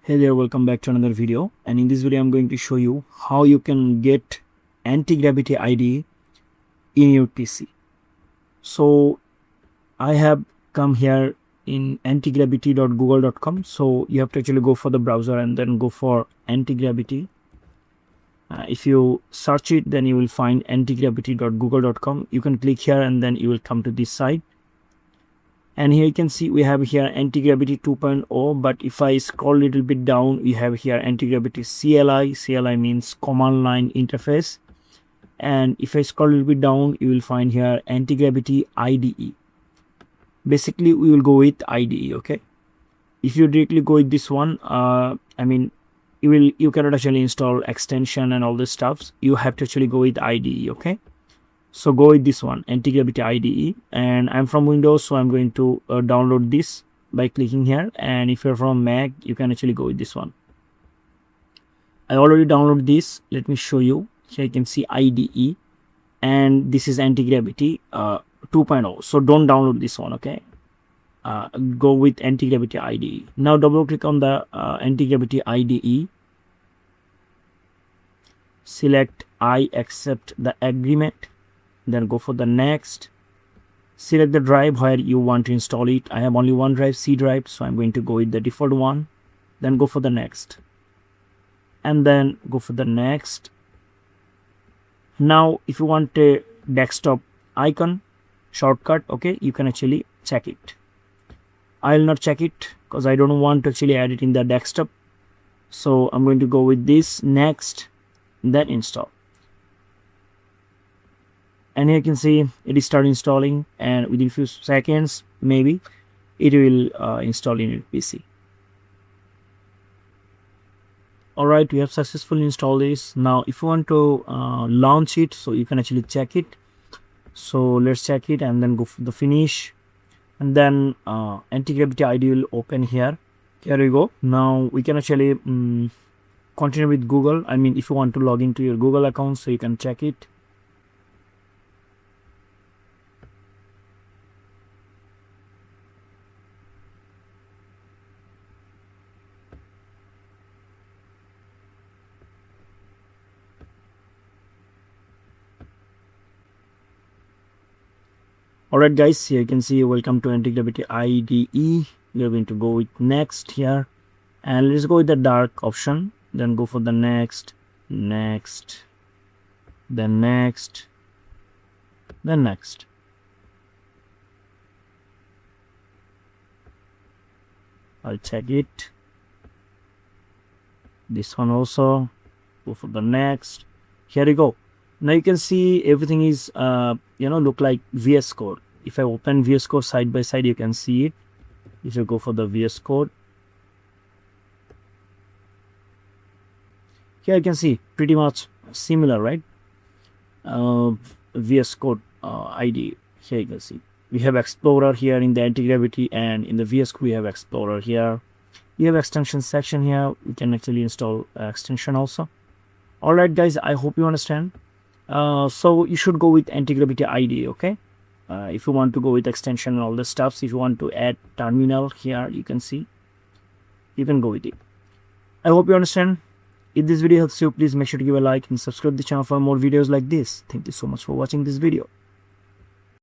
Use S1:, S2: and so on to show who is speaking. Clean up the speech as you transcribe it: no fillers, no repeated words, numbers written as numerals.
S1: Hey there, welcome back to another video, and in this video I'm going to show you how you can get Antigravity IDE in your PC. So I have come here in antigravity.google.com. so you have to actually go for the browser and then go for Antigravity. If you search it, then you will find antigravity.google.com. You can click here and then you will come to this site. And here you can see we have here Antigravity 2.0, but if I scroll a little bit down, we have here Antigravity CLI. CLI means command line interface. And if I scroll a little bit down, you will find here Antigravity IDE. Basically, we will go with IDE, okay? If you directly go with this one, you cannot actually install extension and all this stuff. You have to actually go with IDE, okay? So go with this one, Antigravity IDE, and I'm from Windows, so I'm going to download this by clicking here. And if you're from Mac, you can actually go with this one. I already downloaded this. Let me show you. Here you can see IDE, and this is Antigravity 2.0. So don't download this one, okay? Go with Antigravity IDE. Now double click on the Antigravity IDE. Select I accept the agreement. Then go for the next. Select the drive where you want to install it. I have only one drive, C drive, so I'm going to go with the default one. Then go for the next, and then go for the next. Now if you want a desktop icon shortcut, okay, you can actually check it. I'll not check it because I don't want to actually add it in the desktop, so I'm going to go with this next, then install. And here you can see it is start installing, and within few seconds maybe it will install in your PC. Alright, we have successfully installed this. Now if you want to launch it, so you can actually check it. So let's check it and then go for the finish, and then Antigravity IDE will open here. Here we go. Now we can actually continue with Google. If you want to log into your Google account, so you can check it. Alright guys, here you can see welcome to Antigravity IDE. We are going to go with next here, and let's go with the dark option. Then go for the next, next, then next, then next. I'll check it. This one also. Go for the next. Here you go. Now you can see everything is look like VS Code. If I open VS Code side by side, you can see it. If you go for the VS Code, here you can see pretty much similar, right? VS Code IDE. Here you can see we have Explorer here in the Antigravity, and in the VS Code we have Explorer here. We have extension section here. We can actually install extension also. Alright guys, I hope you understand. So you should go with Antigravity IDE, okay? If you want to go with extension and all the stuff, if you want to add terminal here, you can see, you can go with it. I hope you understand. If this video helps you, please make sure to give a like and subscribe the channel for more videos like this. Thank you so much for watching this video.